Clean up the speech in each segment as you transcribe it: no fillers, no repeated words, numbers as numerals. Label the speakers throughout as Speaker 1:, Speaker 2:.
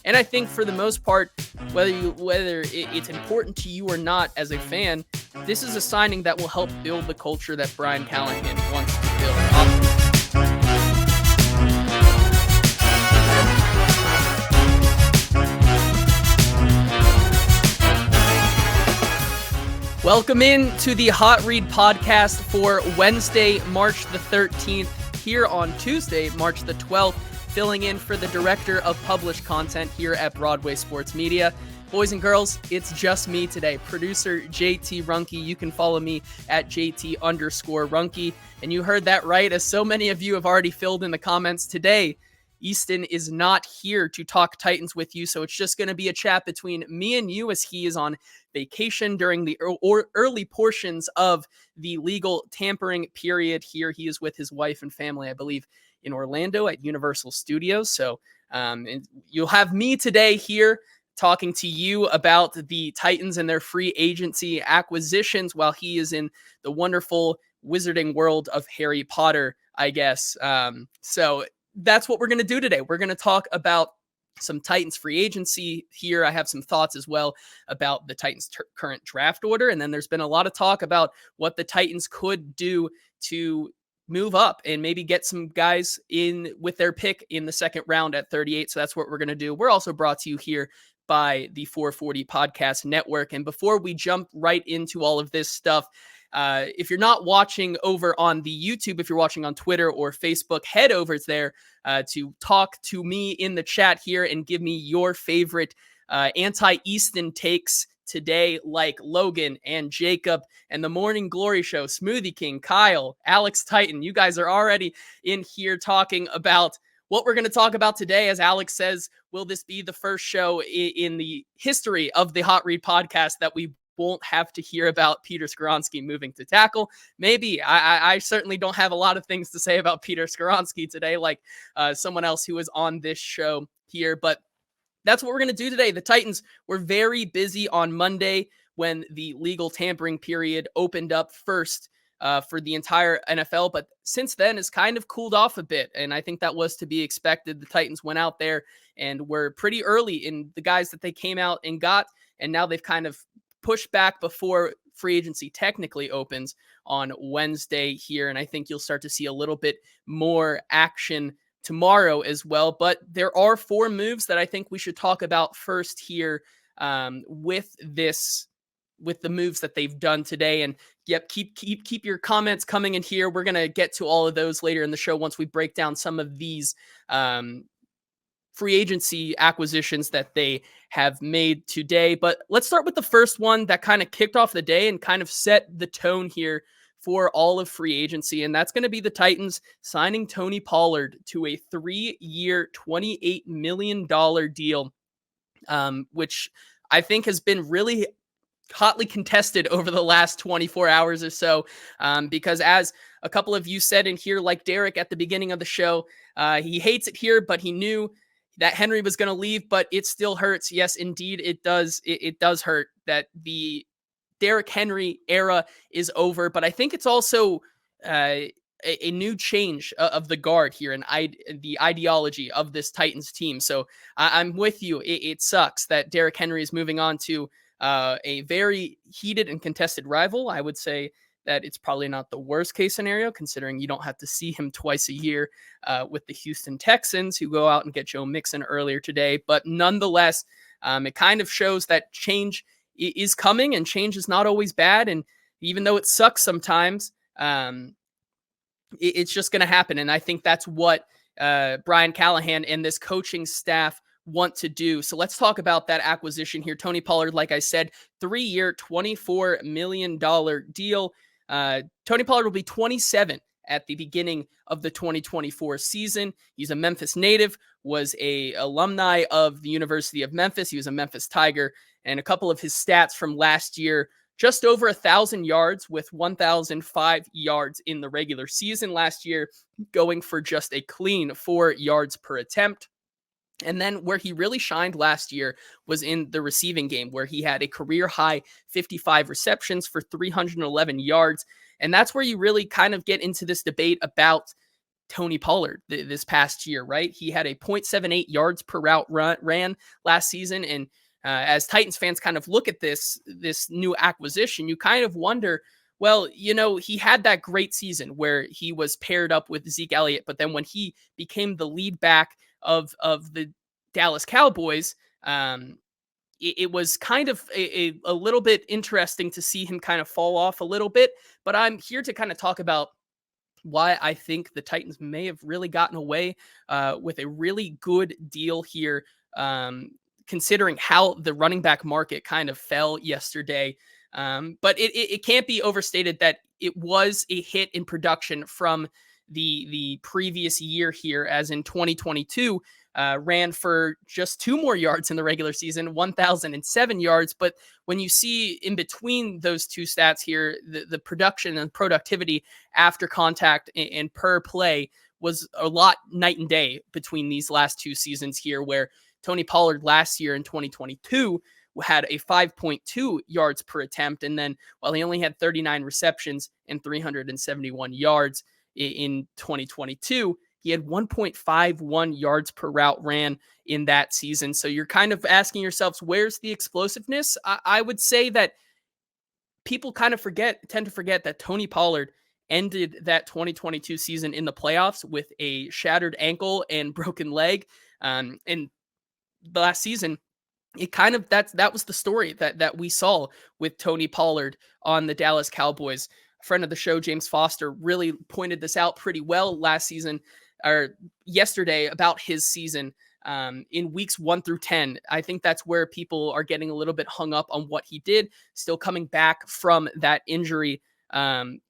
Speaker 1: And I think for the most part, whether it's important to you or not as a fan, this is a signing that will help build the culture that Brian Callahan wants to build. Welcome in to the Hot Read podcast for Wednesday, March the 13th, here on Tuesday, March the 12th, filling in for the Director of Published Content here at Broadway Sports Media. Boys and girls, it's just me today, producer JT Runke. You can follow me at JT_Runke. And you heard that right, as so many of you have already filled in the comments today. Easton is not here to talk Titans with you, so it's just going to be a chat between me and you as he is on vacation during the early portions of the legal tampering period here. He is with his wife and family, I believe, in Orlando at Universal Studios. So and you'll have me today here talking to you about the Titans and their free agency acquisitions while he is in the wonderful wizarding world of Harry Potter, I guess. So that's what we're going to do today. We're going to talk about some Titans free agency here. I have some thoughts as well about the Titans' current draft order. And then there's been a lot of talk about what the Titans could do to move up and maybe get some guys in with their pick in the second round at 38. So that's what we're going to do. We're also brought to you here by the 440 Podcast Network. And before we jump right into all of this stuff, if you're not watching over on the YouTube, if you're watching on Twitter or Facebook, head over there to talk to me in the chat here and give me your favorite anti-Easton takes today, like Logan and Jacob and the Morning Glory Show, Smoothie King, Kyle, Alex Titan. You guys are already in here talking about what we're going to talk about today. As Alex says, will this be the first show in the history of the Hot Read podcast that we won't have to hear about Peter Skoronski moving to tackle? Maybe. I certainly don't have a lot of things to say about Peter Skoronski today, like someone else who was on this show here, but that's what we're going to do today. The Titans were very busy on Monday when the legal tampering period opened up first for the entire NFL, but since then it's kind of cooled off a bit, and I think that was to be expected. The Titans went out there and were pretty early in the guys that they came out and got, and now they've kind of pushed back before free agency technically opens on Wednesday here. And I think you'll start to see a little bit more action tomorrow as well. But there are four moves that I think we should talk about first here with the moves that they've done today. And yep, keep your comments coming in here. We're going to get to all of those later in the show once we break down some of these free agency acquisitions that they have made today. But let's start with the first one that kind of kicked off the day and kind of set the tone here for all of free agency. And that's going to be the Titans signing Tony Pollard to a 3-year, $28 million deal, which I think has been really hotly contested over the last 24 hours or so, because as a couple of you said in here, like Derek at the beginning of the show, he hates it here, but he knew that Henry was going to leave, but it still hurts. Yes, indeed, it does. It does hurt that the Derrick Henry era is over, but I think it's also a new change of the guard here and the ideology of this Titans team. So I'm with you. It sucks that Derrick Henry is moving on to a very heated and contested rival. I would say that it's probably not the worst case scenario, considering you don't have to see him twice a year with the Houston Texans, who go out and get Joe Mixon earlier today. But nonetheless, it kind of shows that change is coming, and change is not always bad. And even though it sucks sometimes, it's just going to happen. And I think that's what Brian Callahan and this coaching staff want to do. So let's talk about that acquisition here. Tony Pollard, like I said, 3-year, $24 million deal. Tony Pollard will be 27 at the beginning of the 2024 season. He's a Memphis native, was a alumni of the University of Memphis. He was a Memphis Tiger, and a couple of his stats from last year, just over 1,000 yards with 1,005 yards in the regular season last year, going for just a clean 4 yards per attempt. And then where he really shined last year was in the receiving game, where he had a career high 55 receptions for 311 yards. And that's where you really kind of get into this debate about Tony Pollard this past year, right? He had a 0.78 yards per route ran last season. And as Titans fans kind of look at this new acquisition, you kind of wonder, well, he had that great season where he was paired up with Zeke Elliott, but then when he became the lead back of the Dallas Cowboys, it was kind of a little bit interesting to see him kind of fall off a little bit. But I'm here to kind of talk about why I think the Titans may have really gotten away with a really good deal here, considering how the running back market kind of fell yesterday. But it can't be overstated that it was a hit in production from the previous year here, as in 2022. Ran for just 2 more yards in the regular season, 1,007 yards. But when you see in between those two stats here, the production and productivity after contact and per play was a lot night and day between these last 2 seasons here, where Tony Pollard last year in 2022 had a 5.2 yards per attempt. And then while he only had 39 receptions and 371 yards in 2022, he had 1.51 yards per route ran in that season. So you're kind of asking yourselves, where's the explosiveness? I would say that people kind of tend to forget that Tony Pollard ended that 2022 season in the playoffs with a shattered ankle and broken leg. And the last season, it kind of that was the story that we saw with Tony Pollard on the Dallas Cowboys. A friend of the show, James Foster, really pointed this out pretty well last season, or yesterday, about his season in weeks 1 through 10. I think that's where people are getting a little bit hung up on what he did, still coming back from that injury. In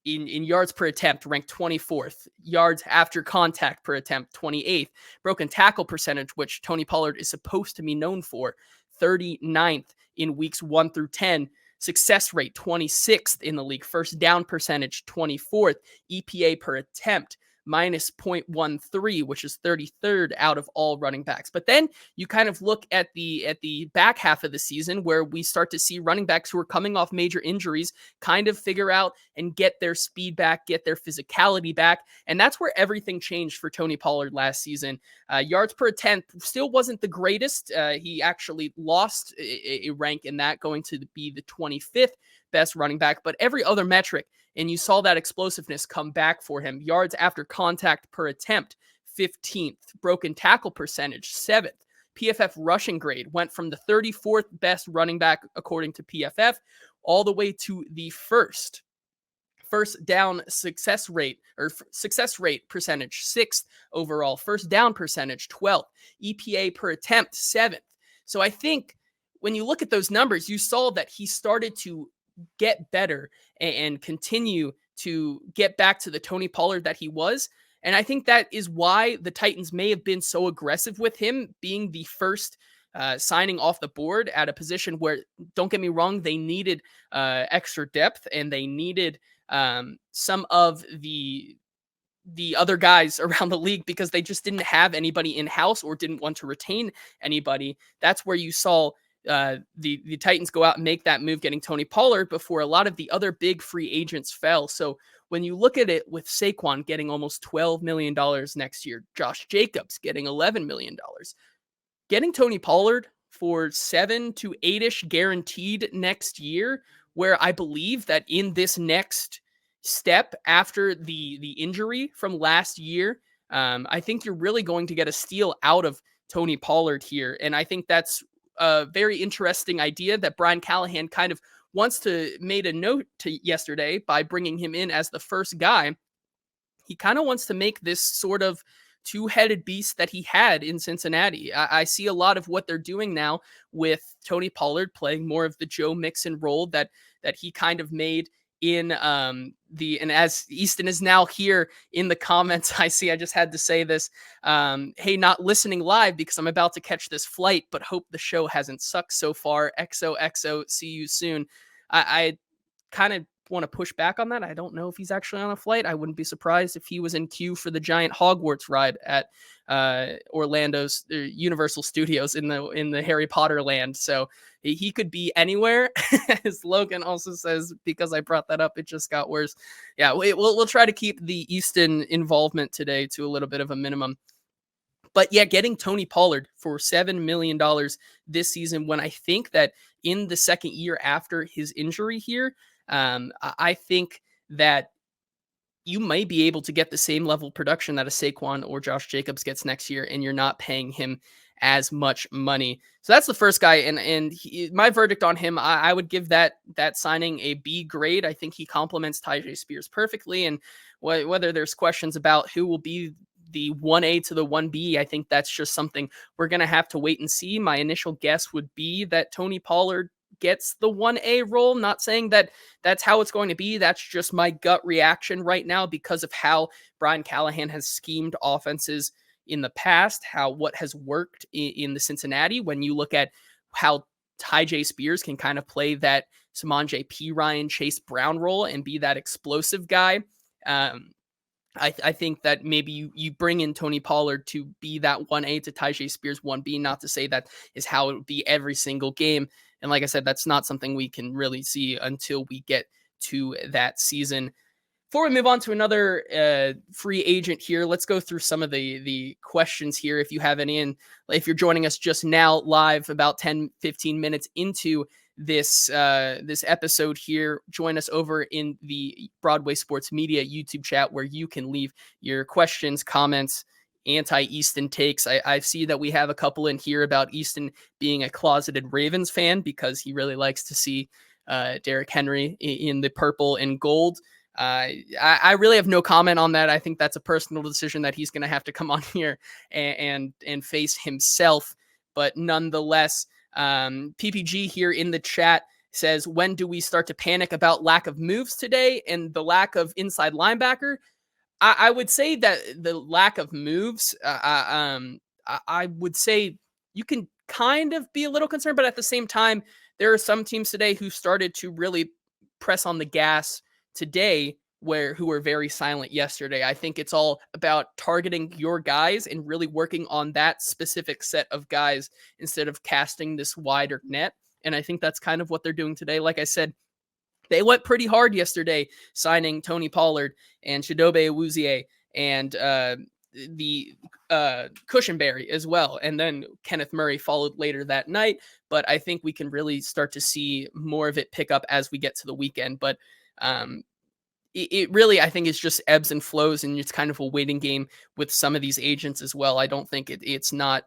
Speaker 1: yards per attempt, ranked 24th, yards after contact per attempt, 28th, broken tackle percentage, which Tony Pollard is supposed to be known for, 39th in weeks 1 through 10. Success rate, 26th in the league. First down percentage, 24th. EPA per attempt, minus 0.13, which is 33rd out of all running backs. But then you kind of look at the back half of the season, where we start to see running backs who are coming off major injuries kind of figure out and get their speed back, get their physicality back. And that's where everything changed for Tony Pollard last season. Yards per attempt still wasn't the greatest. He actually lost a rank in that, going to be the 25th best running back, but every other metric, and you saw that explosiveness come back for him. Yards after contact per attempt, 15th. Broken tackle percentage, 7th. PFF rushing grade went from the 34th best running back according to PFF all the way to the first down success rate percentage, 6th overall. First down percentage, 12th. EPA per attempt, 7th. So I think when you look at those numbers, you saw that he started to get better and continue to get back to the Tony Pollard that he was. And I think that is why the Titans may have been so aggressive with him, being the first signing off the board at a position where, don't get me wrong, they needed extra depth, and they needed some of the other guys around the league, because they just didn't have anybody in-house or didn't want to retain anybody. That's where you saw the Titans go out and make that move, getting Tony Pollard before a lot of the other big free agents fell. So when you look at it, with Saquon getting almost $12 million next year, Josh Jacobs getting $11 million, getting Tony Pollard for 7 to 8-ish guaranteed next year, where I believe that in this next step after the injury from last year, I think you're really going to get a steal out of Tony Pollard here. And I think that's a very interesting idea that Brian Callahan kind of made a note to yesterday by bringing him in as the first guy. He kind of wants to make this sort of two-headed beast that he had in Cincinnati. I see a lot of what they're doing now with Tony Pollard playing more of the Joe Mixon role that he kind of made in and as Easton is now here in the comments, I just had to say this. Hey, not listening live because I'm about to catch this flight, but hope the show hasn't sucked so far. XOXO, see you soon. I kind of want to push back on that. I don't know if he's actually on a flight. I wouldn't be surprised if he was in queue for the giant Hogwarts ride at Orlando's Universal Studios in the Harry Potter land. So he could be anywhere. As Logan also says, because I brought that up, it just got worse. Yeah, we'll try to keep the Easton involvement today to a little bit of a minimum. But yeah, getting Tony Pollard for $7 million this season, when I think that in the second year after his injury here, I think that you might be able to get the same level of production that a Saquon or Josh Jacobs gets next year, and you're not paying him as much money. So that's the first guy, and my verdict on him, I would give that signing a B grade. I think he complements Tyjae Spears perfectly, and whether there's questions about who will be the 1A to the 1B, I think that's just something we're going to have to wait and see. My initial guess would be that Tony Pollard gets the 1A role. Not saying that that's how it's going to be. That's just my gut reaction right now because of how Brian Callahan has schemed offenses in the past, what has worked in the Cincinnati. When you look at how Tyjae Spears can kind of play that Samaj P. Ryan, Chase Brown role and be that explosive guy. I think that maybe you bring in Tony Pollard to be that 1A to Tyjae Spears 1B, not to say that is how it would be every single game. And like I said, that's not something we can really see until we get to that season. Before we move on to another free agent here, let's go through some of the questions here. If you have any, and if you're joining us just now live about 10, 15 minutes into this episode here, join us over in the Broadway Sports Media YouTube chat where you can leave your questions, comments, anti-Easton takes. I see that we have a couple in here about Easton being a closeted Ravens fan because he really likes to see Derrick Henry in the purple and gold. I really have no comment on that. I think that's a personal decision that he's going to have to come on here and face himself. But nonetheless, PPG here in the chat says, when do we start to panic about lack of moves today and the lack of inside linebacker? I would say that the lack of moves, I would say you can kind of be a little concerned, but at the same time, there are some teams today who started to really press on the gas today who were very silent yesterday. I think it's all about targeting your guys and really working on that specific set of guys instead of casting this wider net. And I think that's kind of what they're doing today. Like I said, they went pretty hard yesterday signing Tony Pollard and Chidobe Awuzie and the Cushenberry as well. And then Kenneth Murray followed later that night. But I think we can really start to see more of it pick up as we get to the weekend. But it really, I think, is just ebbs and flows, and it's kind of a waiting game with some of these agents as well. I don't think it's not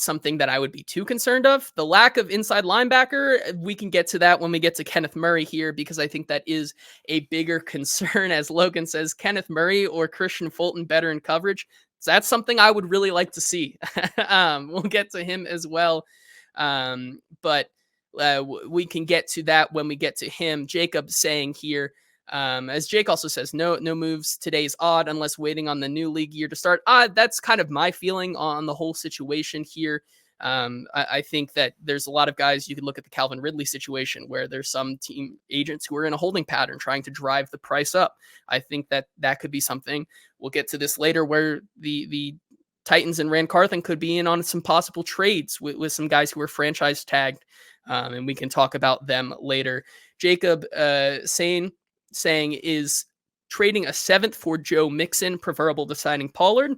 Speaker 1: something that I would be too concerned of. The lack of inside linebacker, we can get to that when we get to Kenneth Murray here, because I think that is a bigger concern. As Logan says, Kenneth Murray or Christian Fulton better in coverage. So that's something I would really like to see. We'll get to him as well. But we can get to that when we get to him. Jacob saying here, as Jake also says, no moves today's odd unless waiting on the new league year to start. That's kind of my feeling on the whole situation here. I think that there's a lot of guys. You could look at the Calvin Ridley situation where there's some team agents who are in a holding pattern trying to drive the price up. I think that could be something. We'll get to this later where the Titans and Rand Carthon could be in on some possible trades with some guys who were franchise tagged. And we can talk about them later. Jacob saying is trading a 7th for Joe Mixon preferable to signing Pollard.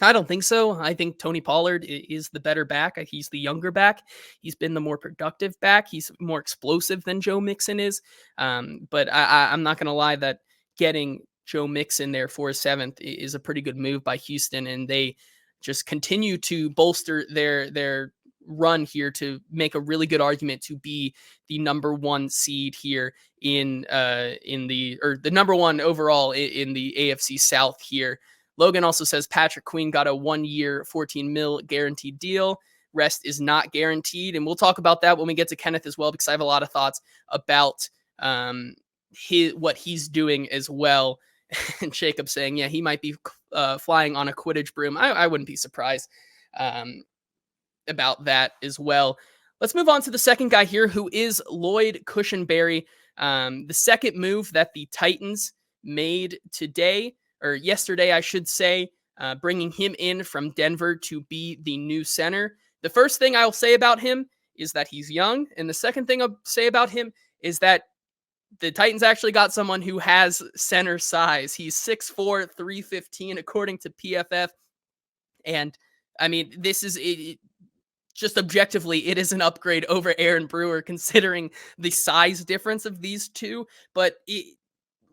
Speaker 1: I don't think so. I think Tony Pollard is the better back. He's the younger back. He's been the more productive back. He's more explosive than Joe Mixon is. But I'm not going to lie that getting Joe Mixon there for a 7th is a pretty good move by Houston, and they just continue to bolster their run here to make a really good argument to be the number 1 seed here in the number 1 overall in the AFC South here. Logan also says Patrick Queen got a 1-year, $14 million guaranteed deal. Rest is not guaranteed. And we'll talk about that when we get to Kenneth as well, because I have a lot of thoughts about what he's doing as well. And Jacob saying, yeah, he might be flying on a Quidditch broom. I wouldn't be surprised about that as well. Let's move on to the second guy here, who is Lloyd Cushenberry. The second move that the Titans made today, or yesterday, I should say, bringing him in from Denver to be the new center. The first thing I'll say about him is that he's young. And the second thing I'll say about him is that the Titans actually got someone who has center size. He's 6'4", 315, according to PFF. And I mean, this is just objectively, it is an upgrade over Aaron Brewer, considering the size difference of these two. But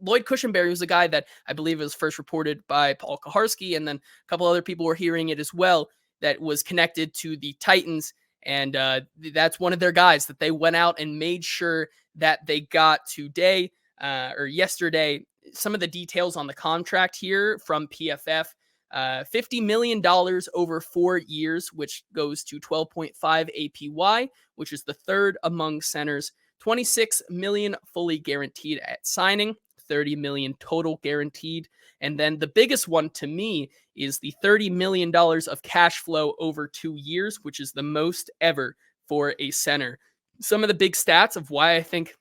Speaker 1: Lloyd Cushenberry was a guy that I believe was first reported by Paul Kaharski, and then a couple other people were hearing it as well, that was connected to the Titans. And that's one of their guys that they went out and made sure that they got today or yesterday. Some of the details on the contract here from PFF. $50 million over 4 years, which goes to 12.5 APY, which is the third among centers. 26 million fully guaranteed at signing, 30 million total guaranteed. And then the biggest one to me is the $30 million of cash flow over 2 years, which is the most ever for a center. Some of the big stats of why I think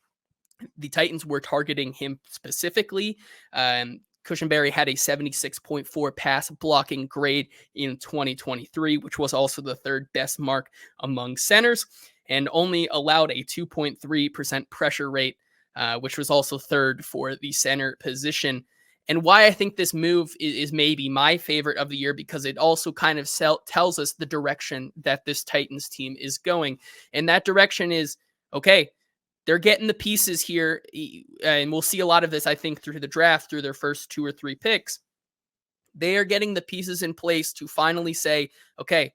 Speaker 1: the Titans were targeting him specifically. Cushenberry had a 76.4 pass blocking grade in 2023, which was also the third best mark among centers, and only allowed a 2.3% pressure rate, which was also third for the center position. And why I think this move is maybe my favorite of the year, because it also kind of tells us the direction that this Titans team is going. And that direction is, okay, they're getting the pieces here, and we'll see a lot of this, I think, through the draft, through their first 2 or 3 picks. They are getting the pieces in place to finally say, okay,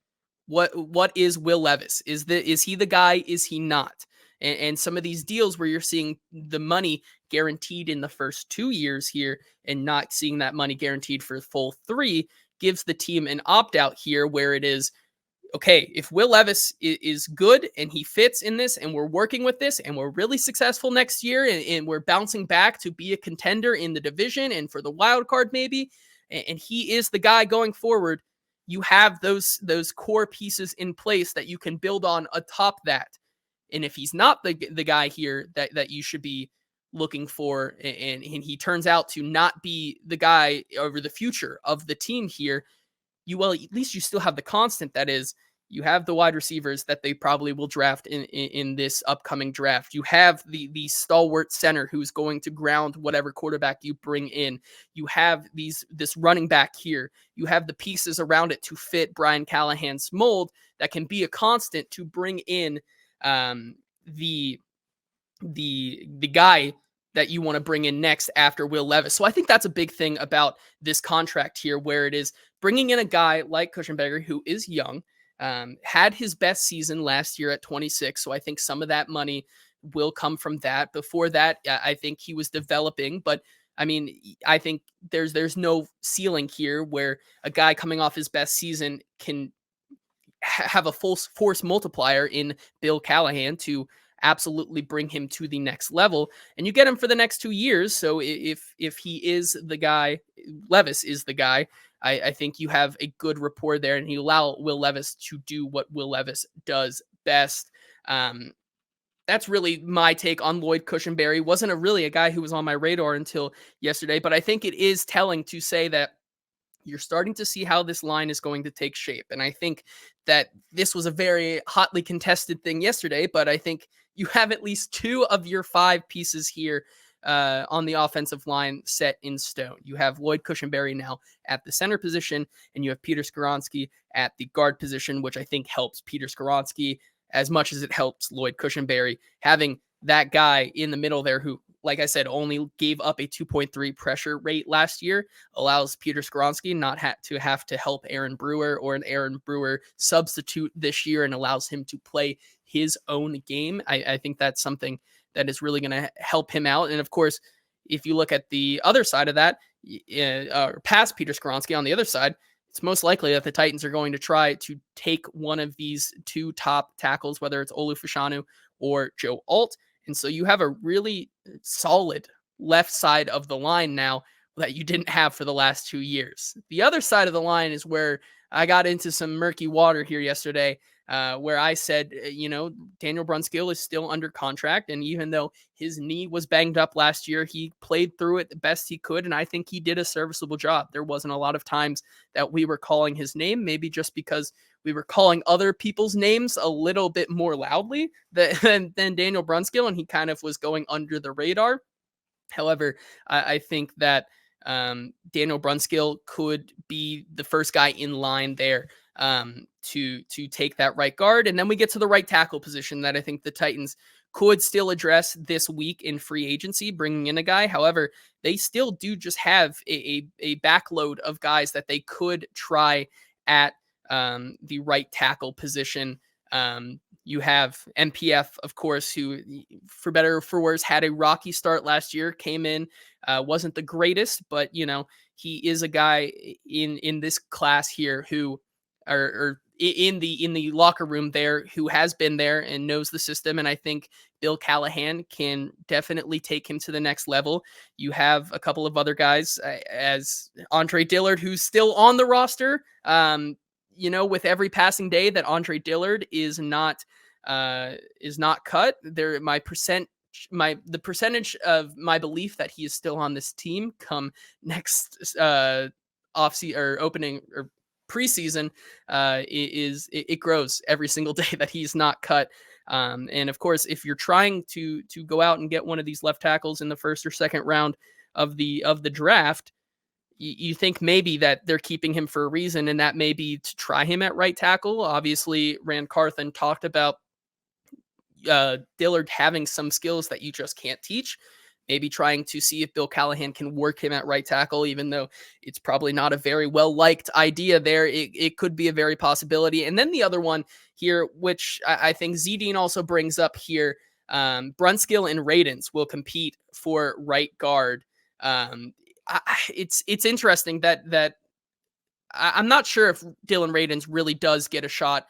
Speaker 1: what is Will Levis? Is he the guy? Is he not? And some of these deals where you're seeing the money guaranteed in the first 2 years here and not seeing that money guaranteed for the full 3 gives the team an opt-out here, where it is, okay, if Will Levis is good and he fits in this, and we're working with this, and we're really successful next year, and we're bouncing back to be a contender in the division and for the wild card maybe, and he is the guy going forward, you have those core pieces in place that you can build on atop that. And if he's not the guy here that you should be looking for, and he turns out to not be the guy over the future of the team here, at least you still have the constant, that is, you have the wide receivers that they probably will draft in this upcoming draft. You have the stalwart center who's going to ground whatever quarterback you bring in. You have this running back here. You have the pieces around it to fit Brian Callahan's mold that can be a constant to bring in the guy that you want to bring in next after Will Levis. So I think that's a big thing about this contract here, where it is bringing in a guy like Cushenberry, who is young, had his best season last year at 26. So I think some of that money will come from that. Before that, I think he was developing, but I mean, I think there's no ceiling here where a guy coming off his best season can have a full force multiplier in Bill Callahan to absolutely bring him to the next level, and you get him for the next 2 years. So if he is the guy, Levis is the guy, I think you have a good rapport there, and you allow Will Levis to do what Will Levis does best. That's really my take on Lloyd Cushenberry. Wasn't really a guy who was on my radar until yesterday, but I think it is telling to say that you're starting to see how this line is going to take shape. And I think that this was a very hotly contested thing yesterday, but I think you have at least 2 of your 5 pieces here on the offensive line set in stone. You have Lloyd Cushenberry now at the center position, and you have Peter Skoronski at the guard position, which I think helps Peter Skoronski as much as it helps Lloyd Cushenberry. Having that guy in the middle there who, like I said, only gave up a 2.3 pressure rate last year, allows Peter Skoronski not to have to help Aaron Brewer or an Aaron Brewer substitute this year, and allows him to play his own game. I think that's something that is really going to help him out. And of course, if you look at the other side of that, past Peter Skoronski on the other side, it's most likely that the Titans are going to try to take one of these 2 top tackles, whether it's Olu Fashanu or Joe Alt. And so you have a really solid left side of the line now that you didn't have for the last 2 years. The other side of the line is where I got into some murky water here yesterday. where I said, Daniel Brunskill is still under contract. And even though his knee was banged up last year, he played through it the best he could. And I think he did a serviceable job. There wasn't a lot of times that we were calling his name, maybe just because we were calling other people's names a little bit more loudly than Daniel Brunskill, and he kind of was going under the radar. However, I think that Daniel Brunskill could be the first guy in line there to take that right guard. And then we get to the right tackle position that I think the Titans could still address this week in free agency, bringing in a guy. However, they still do just have a backload of guys that they could try at the right tackle position. You have MPF, of course, who, for better or for worse, had a rocky start last year, came in, wasn't the greatest, but, he is a guy in this class here who, or in the locker room there, who has been there and knows the system. And I think Bill Callahan can definitely take him to the next level. You have a couple of other guys, as Andre Dillard, who's still on the roster. With every passing day that Andre Dillard is not cut, the percentage of my belief that he is still on this team come next offseason or opening or preseason it grows every single day that he's not cut. And of course, if you're trying to go out and get one of these left tackles in the first or second round of the draft, you think maybe that they're keeping him for a reason, and that may be to try him at right tackle. Obviously, Rand Carthon talked about Dillard having some skills that you just can't teach. Maybe trying to see if Bill Callahan can work him at right tackle, even though it's probably not a very well-liked idea there. It could be a very possibility. And then the other one here, which I think Zedine also brings up here, Brunskill and Radens will compete for right guard. It's interesting that I'm not sure if Dylan Radens really does get a shot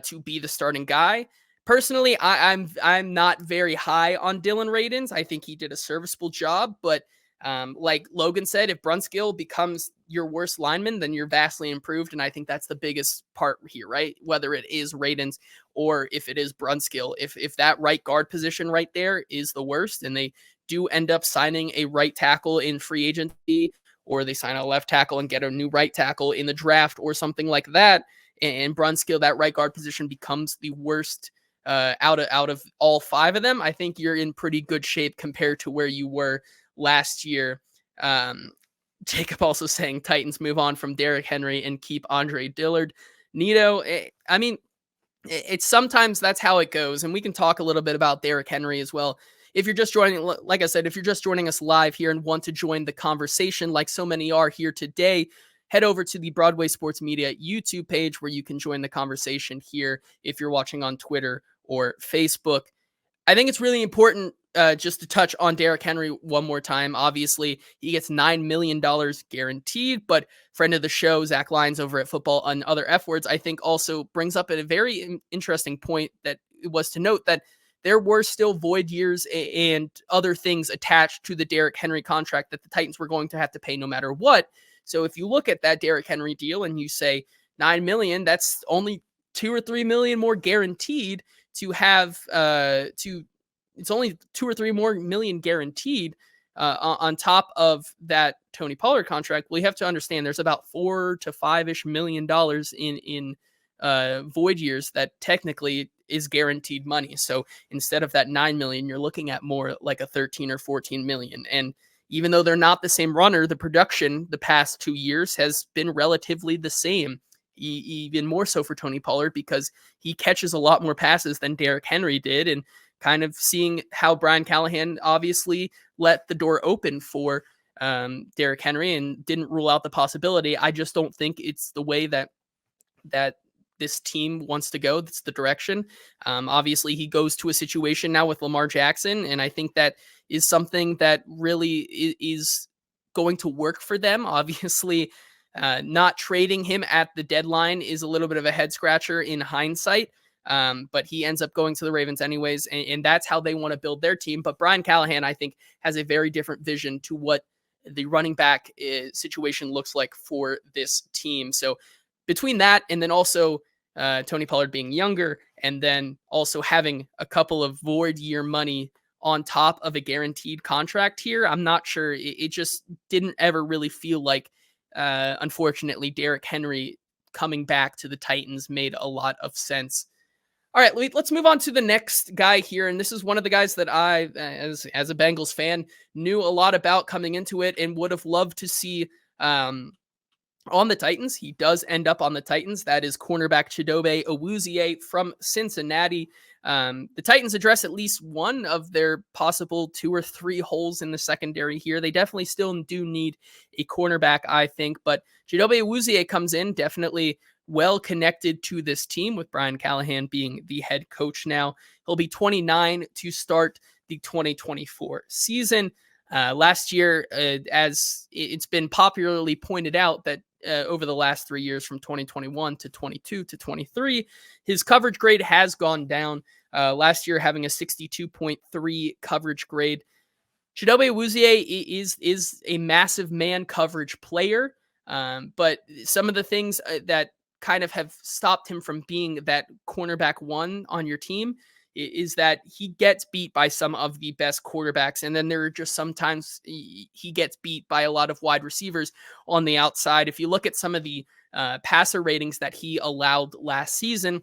Speaker 1: to be the starting guy. Personally, I'm not very high on Dylan Radens. I think he did a serviceable job, but like Logan said, if Brunskill becomes your worst lineman, then you're vastly improved, and I think that's the biggest part here, right? Whether it is Radens or if it is Brunskill, if that right guard position right there is the worst, and they do end up signing a right tackle in free agency, or they sign a left tackle and get a new right tackle in the draft or something like that, and Brunskill, that right guard position becomes the worst out of all five of them, I think you're in pretty good shape compared to where you were last year. Jacob also saying Titans move on from Derrick Henry and keep Andre Dillard. Nito, it's sometimes that's how it goes, and we can talk a little bit about Derrick Henry as well. If you're just joining, like I said, if you're just joining us live here and want to join the conversation like so many are here today, head over to the Broadway Sports Media YouTube page where you can join the conversation here if you're watching on Twitter or Facebook. I think it's really important just to touch on Derrick Henry one more time. Obviously, he gets $9 million guaranteed, but friend of the show, Zach Lyons over at Football and Other F Words, I think also brings up a very interesting point that was to note that there were still void years and other things attached to the Derrick Henry contract that the Titans were going to have to pay no matter what. So if you look at that Derrick Henry deal and you say $9 million, that's only $2 or $3 million more guaranteed to have it's only $2 or $3 more million guaranteed on top of that Tony Pollard contract. Well, you have to understand there's about $4 to $5-ish million in void years that technically is guaranteed money. So instead of that $9 million, you're looking at more like a 13 or 14 million. And even though they're not the same runner, the production the past 2 years has been relatively the same. Even more so for Tony Pollard because he catches a lot more passes than Derrick Henry did, and kind of seeing how Brian Callahan obviously let the door open for Derrick Henry and didn't rule out the possibility. I just don't think it's the way that this team wants to go. That's the direction. Obviously, he goes to a situation now with Lamar Jackson, and I think that is something that really is going to work for them. Obviously, not trading him at the deadline is a little bit of a head scratcher in hindsight, but he ends up going to the Ravens anyways, and that's how they want to build their team. But Brian Callahan, I think, has a very different vision to what the running back situation looks like for this team. So between that and then also Tony Pollard being younger, and then also having a couple of void year money on top of a guaranteed contract here. I'm not sure. It just didn't ever really feel like, unfortunately, Derrick Henry coming back to the Titans made a lot of sense. All right, let's move on to the next guy here. And this is one of the guys that I, as a Bengals fan, knew a lot about coming into it and would have loved to see on the Titans. He does end up on the Titans. That is cornerback Chidobe Awuzie from Cincinnati. The Titans address at least one of their possible 2 or 3 holes in the secondary here. They definitely still do need a cornerback, I think, but Chidobe Awuzie comes in, definitely well connected to this team, with Brian Callahan being the head coach now. He'll be 29 to start the 2024 season. Last year, as it's been popularly pointed out, that over the last 3 years, from 2021 to 22 to 23, his coverage grade has gone down. Last year, having a 62.3 coverage grade. Chidobe Awuzie is a massive man coverage player, but some of the things that kind of have stopped him from being that cornerback one on your team is that he gets beat by some of the best quarterbacks. And then there are just sometimes he gets beat by a lot of wide receivers on the outside. If you look at some of the passer ratings that he allowed last season,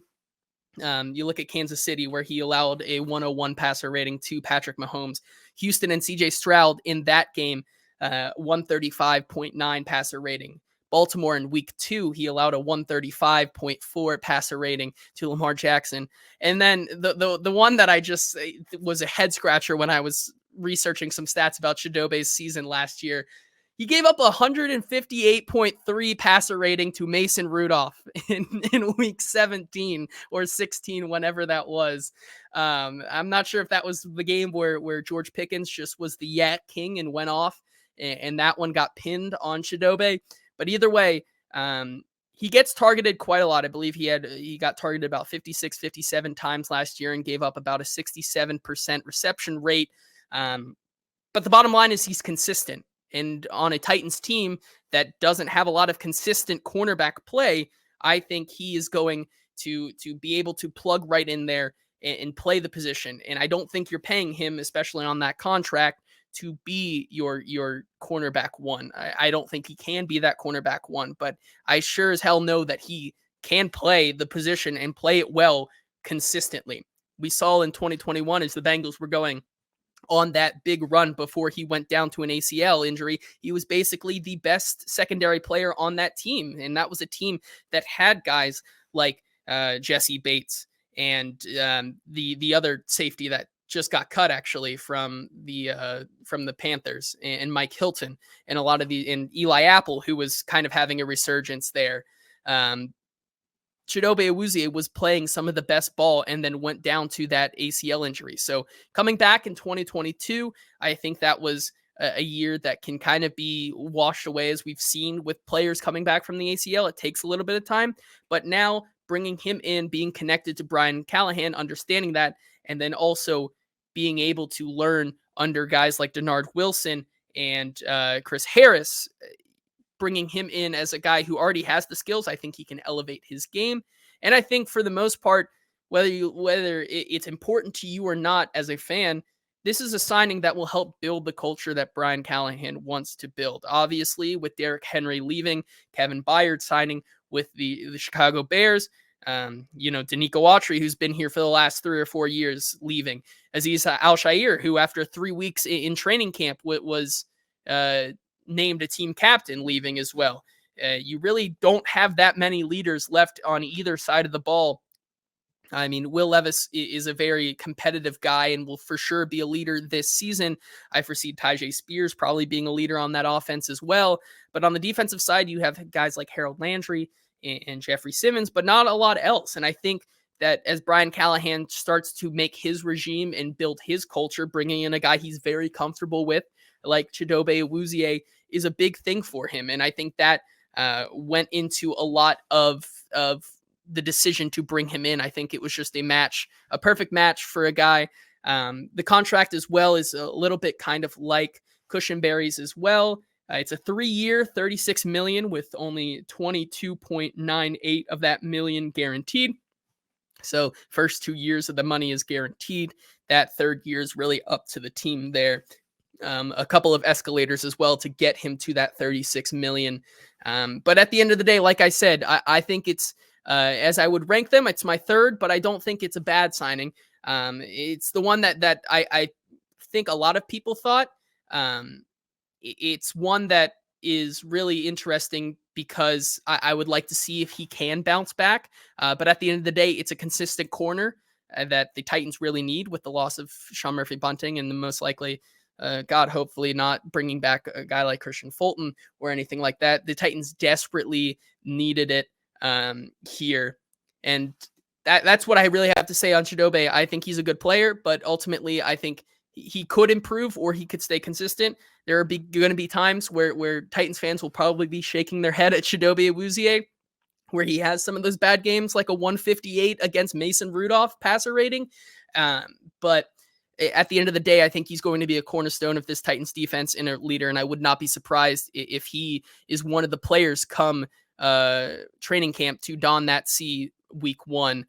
Speaker 1: you look at Kansas City, where he allowed a 101 passer rating to Patrick Mahomes. Houston and CJ Stroud in that game, 135.9 passer rating. Baltimore in week 2, he allowed a 135.4 passer rating to Lamar Jackson. And then the one that I just was a head scratcher when I was researching some stats about Chidobe's season last year. He gave up 158.3 passer rating to Mason Rudolph in week 17 or 16, whenever that was. I'm not sure if that was the game where George Pickens just was the yak king and went off, and that one got pinned on Chidobe. But either way, he gets targeted quite a lot. I believe he got targeted about 56, 57 times last year and gave up about a 67% reception rate. But the bottom line is he's consistent. And on a Titans team that doesn't have a lot of consistent cornerback play, I think he is going to be able to plug right in there and play the position. And I don't think you're paying him, especially on that contract, to be your cornerback one. I don't think he can be that cornerback one, but I sure as hell know that he can play the position and play it well consistently. We saw in 2021, as the Bengals were going on that big run before he went down to an ACL injury, he was basically the best secondary player on that team. And that was a team that had guys like Jesse Bates and the other safety that just got cut, actually, from the Panthers, and Mike Hilton, and a lot of and Eli Apple, who was kind of having a resurgence there. Chidobe Awuzie was playing some of the best ball and then went down to that ACL injury. So coming back in 2022, I think that was a year that can kind of be washed away, as we've seen with players coming back from the ACL. It takes a little bit of time, but now bringing him in, being connected to Brian Callahan, understanding that, and then also being able to learn under guys like Denard Wilson and Chris Harris, bringing him in as a guy who already has the skills, I think he can elevate his game. And I think for the most part, whether it's important to you or not as a fan, this is a signing that will help build the culture that Brian Callahan wants to build. Obviously, with Derrick Henry leaving, Kevin Byard signing with the Chicago Bears, Danico Autry, who's been here for the last 3 or 4 years, leaving. Aziz Al-Shair, who after 3 weeks in training camp was named a team captain, leaving as well. You really don't have that many leaders left on either side of the ball. I mean, Will Levis is a very competitive guy and will for sure be a leader this season. I foresee Tyjae Spears probably being a leader on that offense as well. But on the defensive side, you have guys like Harold Landry and Jeffrey Simmons, but not a lot else. And I think that as Brian Callahan starts to make his regime and build his culture, bringing in a guy he's very comfortable with, like Chidobe Awuzie, is a big thing for him. And I think that went into a lot of the decision to bring him in. I think it was just a perfect match for a guy. The contract as well is a little bit kind of like Cushenberry's as well. It's a 3-year, 36 million with only 22.98 of that million guaranteed. So first 2 years of the money is guaranteed. That third year is really up to the team there. A couple of escalators as well to get him to that 36 million. But at the end of the day, like I said, I think it's as I would rank them, it's my third, but I don't think it's a bad signing. It's the one that I think a lot of people thought. It's one that is really interesting because I would like to see if he can bounce back. But at the end of the day, it's a consistent corner that the Titans really need with the loss of Sean Murphy-Bunting and the most likely, God, hopefully not bringing back a guy like Christian Fulton or anything like that. The Titans desperately needed it here. And that's what I really have to say on Chidobe. I think he's a good player, but ultimately I think he could improve or he could stay consistent. There are going to be times where Titans fans will probably be shaking their head at Chidobe Awuzie, where he has some of those bad games, like a 158 against Mason Rudolph passer rating. But at the end of the day, I think he's going to be a cornerstone of this Titans defense and a leader, and I would not be surprised if he is one of the players come training camp to don that C week 1.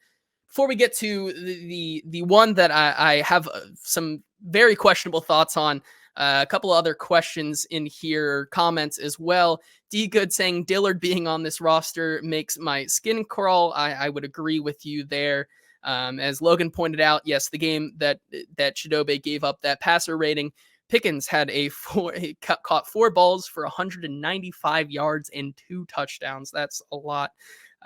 Speaker 1: Before we get to the one that I have some very questionable thoughts on, a couple of other questions in here, comments as well. D Good saying Dillard being on this roster makes my skin crawl. I would agree with you there. As Logan pointed out, yes, the game that Chidobe gave up that passer rating, Pickens had caught 4 balls for 195 yards and 2 touchdowns. That's a lot.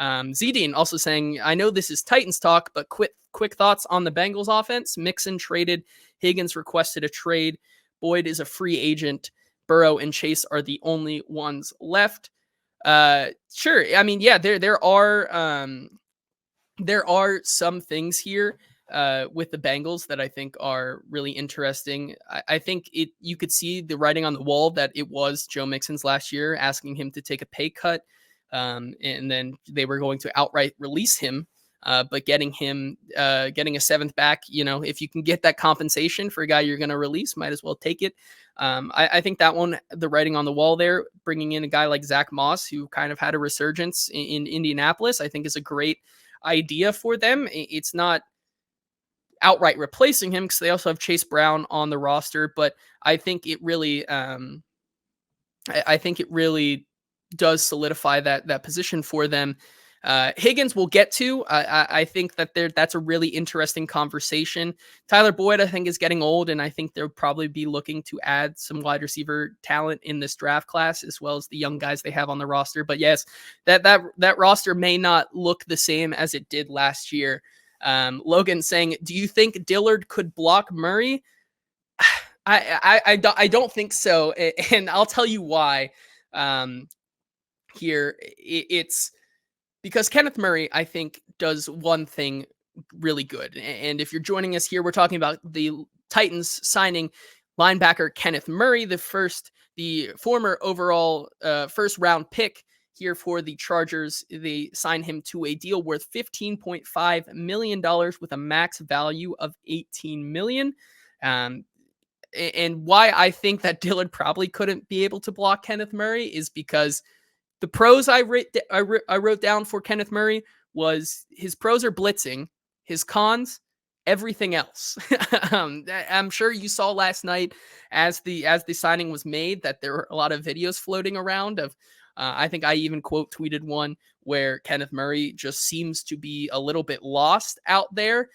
Speaker 1: Zedine also saying, I know this is Titans talk, but quick thoughts on the Bengals offense. Mixon traded. Higgins requested a trade. Boyd is a free agent. Burrow and Chase are the only ones left. Sure. I mean, yeah, there are some things here with the Bengals that I think are really interesting. I think you could see the writing on the wall that it was Joe Mixon's last year asking him to take a pay cut. And then they were going to outright release him, but getting a 7th back, if you can get that compensation for a guy you're going to release, might as well take it. I think that one, the writing on the wall there, bringing in a guy like Zach Moss, who kind of had a resurgence in Indianapolis, I think is a great idea for them. It's not outright replacing him because they also have Chase Brown on the roster, but I think it really, does solidify that position for them. Higgins will get to. I think that's a really interesting conversation. Tyler Boyd, I think, is getting old, and I think they'll probably be looking to add some wide receiver talent in this draft class, as well as the young guys they have on the roster. But yes, that roster may not look the same as it did last year. Logan saying, do you think Dillard could block Murray? I don't think so, and I'll tell you why. Here, it's because Kenneth Murray, I think, does one thing really good. And if you're joining us here, we're talking about the Titans signing linebacker Kenneth Murray, the former overall first round pick here for the Chargers. They signed him to a deal worth $15.5 million with a max value of $18 million. And why I think that Dillard probably couldn't be able to block Kenneth Murray is because the pros I wrote down for Kenneth Murray was his pros are blitzing, his cons, everything else. I'm sure you saw last night as the signing was made that there were a lot of videos floating around of, I think I even quote tweeted one where Kenneth Murray just seems to be a little bit lost out there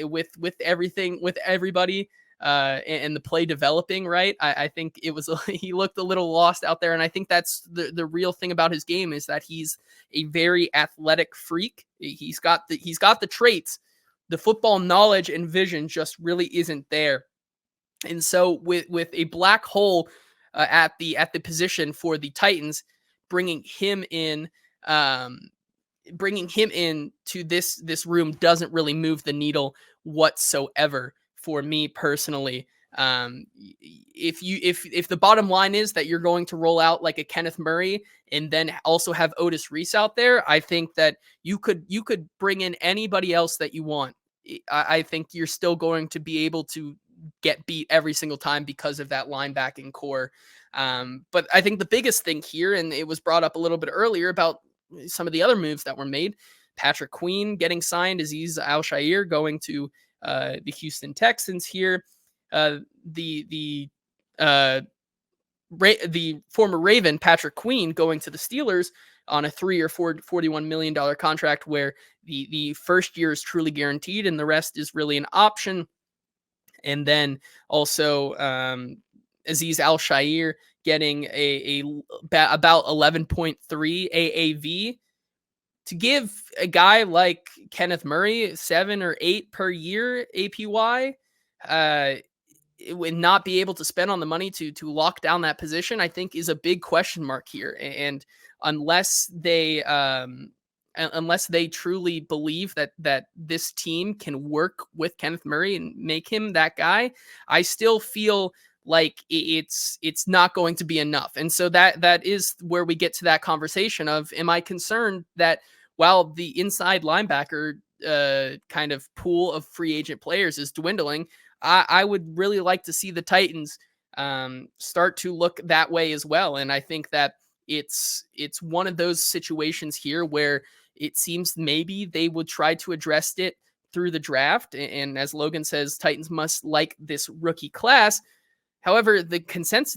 Speaker 1: with everything, with everybody. And the play developing, right? I think it was he looked a little lost out there, and I think that's the real thing about his game is that he's a very athletic freak. He's got the traits, the football knowledge and vision just really isn't there. And so with a black hole at the position for the Titans, bringing him in to this room doesn't really move the needle whatsoever. For me personally, if the bottom line is that you're going to roll out like a Kenneth Murray and then also have Otis Reese out there, I think that you could bring in anybody else that you want. I think you're still going to be able to get beat every single time because of that linebacking core. But I think the biggest thing here, and it was brought up a little bit earlier about some of the other moves that were made. Patrick Queen getting signed, Azeez Al-Shaair going to the Houston Texans here. The former Raven Patrick Queen going to the Steelers on a 3 or $41 million contract, where the first year is truly guaranteed and the rest is really an option. And then also Azeez Al-Shaair getting about 11.3 AAV. To give a guy like Kenneth Murray 7 or 8 per year APY, would not be able to spend on the money to lock down that position, I think is a big question mark here. And unless they truly believe that this team can work with Kenneth Murray and make him that guy, I still feel like it's not going to be enough. And so that is where we get to that conversation of, am I concerned that while the inside linebacker kind of pool of free agent players is dwindling, I would really like to see the Titans start to look that way as well. And I think that it's one of those situations here where it seems maybe they would try to address it through the draft. And as Logan says, Titans must like this rookie class. However, the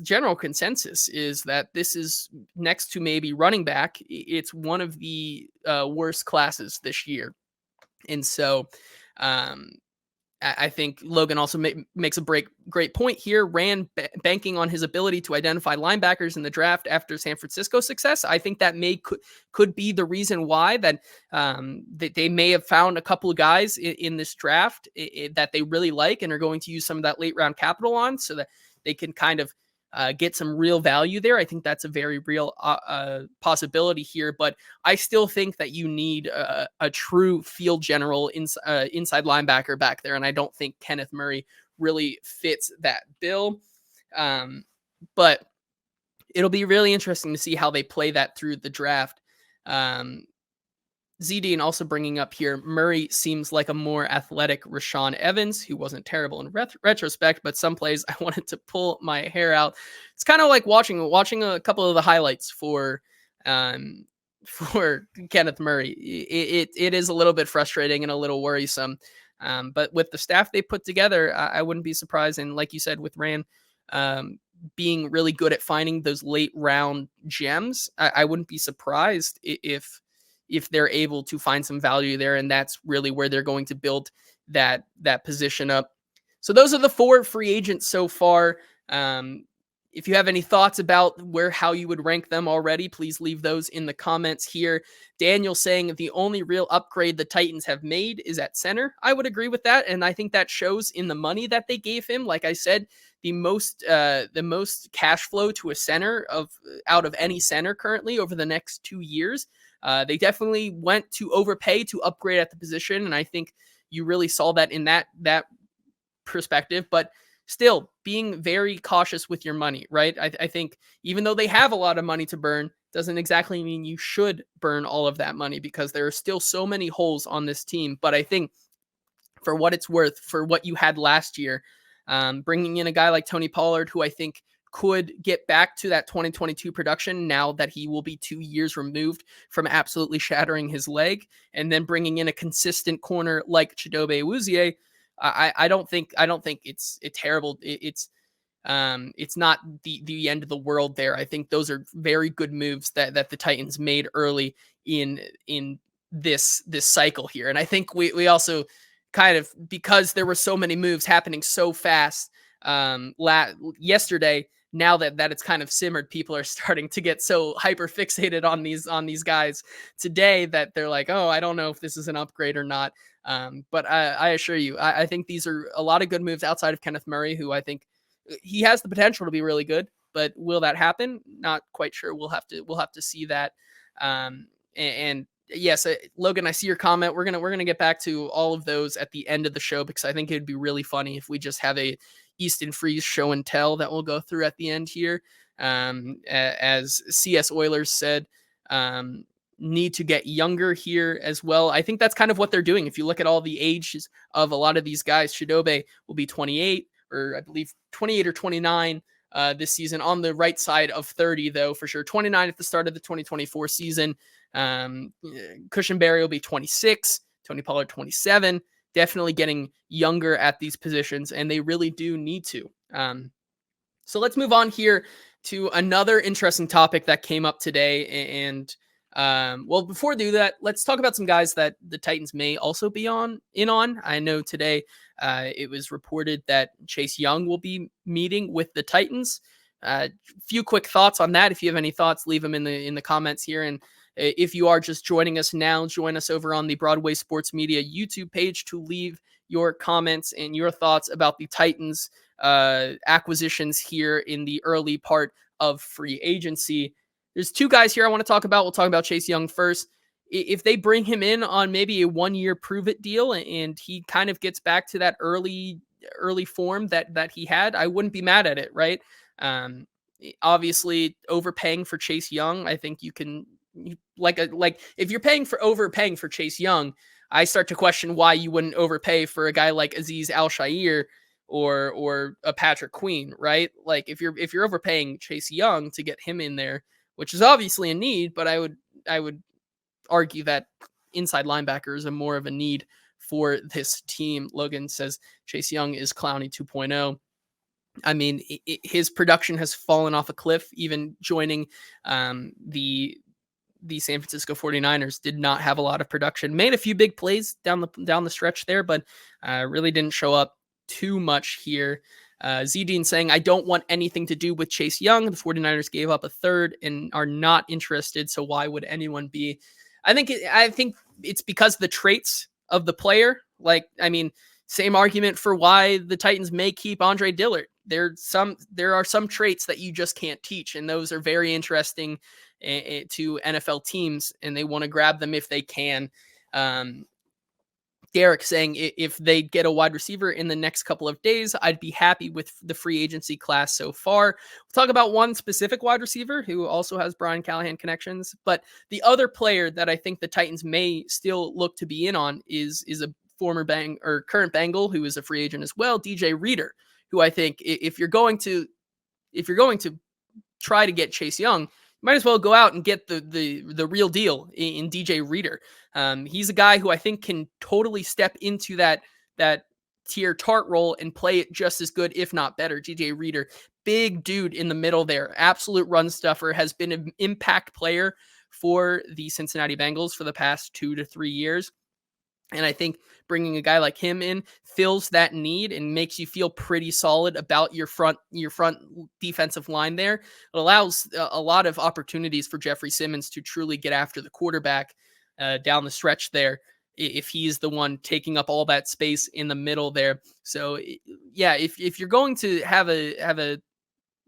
Speaker 1: general consensus is that this is, next to maybe running back, it's one of the worst classes this year. And so I think Logan also makes a great point here. Rand banking on his ability to identify linebackers in the draft after San Francisco's success. I think that could be the reason why that they may have found a couple of guys in this draft that they really like and are going to use some of that late round capital on, so that they can kind of get some real value there. I think that's a very real possibility here, but I still think that you need a true field general inside linebacker back there, and I don't think Kenneth Murray really fits that bill. But it'll be really interesting to see how they play that through the draft. ZD also bringing up here, Murray seems like a more athletic Rashaan Evans, who wasn't terrible in retrospect, but some plays I wanted to pull my hair out. It's kind of like watching a couple of the highlights for Kenneth Murray. It is a little bit frustrating and a little worrisome. But with the staff they put together, I wouldn't be surprised. And like you said, with Rand being really good at finding those late round gems, I wouldn't be surprised if they're able to find some value there, and that's really where they're going to build that position up. So those are the 4 free agents so far. If you have any thoughts about how you would rank them already, please leave those in the comments here. Daniel saying the only real upgrade the Titans have made is at center. I would agree with that, and I think that shows in the money that they gave him. Like I said, the most cash flow to a center out of any center currently over the next 2 years. They definitely went to overpay to upgrade at the position, and I think you really saw that in that perspective. But still, being very cautious with your money, right? I think even though they have a lot of money to burn, doesn't exactly mean you should burn all of that money, because there are still so many holes on this team. But I think for what it's worth, for what you had last year, bringing in a guy like Tony Pollard, who I think could get back to that 2022 production now that he will be 2 years removed from absolutely shattering his leg, and then bringing in a consistent corner like Chidobe Awuzie, I don't think it's terrible. It's not the end of the world there. I think those are very good moves that the Titans made early in this cycle here. And I think we also kind of, because there were so many moves happening so fast yesterday, now that it's kind of simmered, people are starting to get so hyper fixated on these guys today that they're like, oh, I don't know if this is an upgrade or not. But I assure you, I think these are a lot of good moves outside of Kenneth Murray, who I think he has the potential to be really good, but will that happen? Not quite sure. We'll have to see that. And yes, Logan, I see your comment. We're gonna get back to all of those at the end of the show, because I think it'd be really funny if we just have a Easton Freeze show and tell that we'll go through at the end here. As CS Oilers said, need to get younger here as well. I think that's kind of what they're doing. If you look at all the ages of a lot of these guys, Chidobe will be 28. or I believe 28 or 29 this season, on the right side of 30, though, for sure. 29 at the start of the 2024 season. Cushenberry will be 26, Tony Pollard 27. Definitely getting younger at these positions, and they really do need to. So let's move on here to another interesting topic that came up today. And well, before I do that, let's talk about some guys that the Titans may also be on. I know today it was reported that Chase Young will be meeting with the Titans. Few quick thoughts on that. If you have any thoughts, leave them in the comments here. And if you are just joining us now, join us over on the Broadway Sports Media YouTube page to leave your comments and your thoughts about the Titans acquisitions here in the early part of free agency. There's two guys here I want to talk about. We'll talk about Chase Young first. If they bring him in on maybe a 1-year prove-it deal and he kind of gets back to that early form that he had, I wouldn't be mad at it, right? Obviously, overpaying for Chase Young, I think you can like if you're overpaying for Chase Young, I start to question why you wouldn't overpay for a guy like Azeez Al-Shaair or a Patrick Queen, right? Like if you're overpaying Chase Young to get him in there, which is obviously a need, but I would argue that inside linebackers are more of a need for this team. Logan says Chase Young is Clowney 2.0. I mean, his production has fallen off a cliff. Even joining the San Francisco 49ers, did not have a lot of production. Made a few big plays down the stretch there, but really didn't show up too much here. Z-Dean saying, I don't want anything to do with Chase Young. The 49ers gave up a third and are not interested, so why would anyone be? I think it's because of the traits of the player. Like, I mean, same argument for why the Titans may keep Andre Dillard. There are some traits that you just can't teach, and those are very interesting to NFL teams, and they want to grab them if they can. Derek saying if they get a wide receiver in the next couple of days, I'd be happy with the free agency class so far. We'll talk about one specific wide receiver who also has Brian Callahan connections, but the other player that I think the Titans may still look to be in on is a current Bengal who is a free agent as well, DJ Reader, who I think if you're going to try to get Chase Young, you might as well go out and get the real deal in DJ Reader. He's a guy who I think can totally step into that tier Tart role and play it just as good, if not better. DJ Reader, big dude in the middle there, absolute run stuffer, has been an impact player for the Cincinnati Bengals for the past 2 to 3 years. And I think bringing a guy like him in fills that need and makes you feel pretty solid about your front defensive line there. It allows a lot of opportunities for Jeffrey Simmons to truly get after the quarterback down the stretch there, if he's the one taking up all that space in the middle there. So yeah, if you're going to have a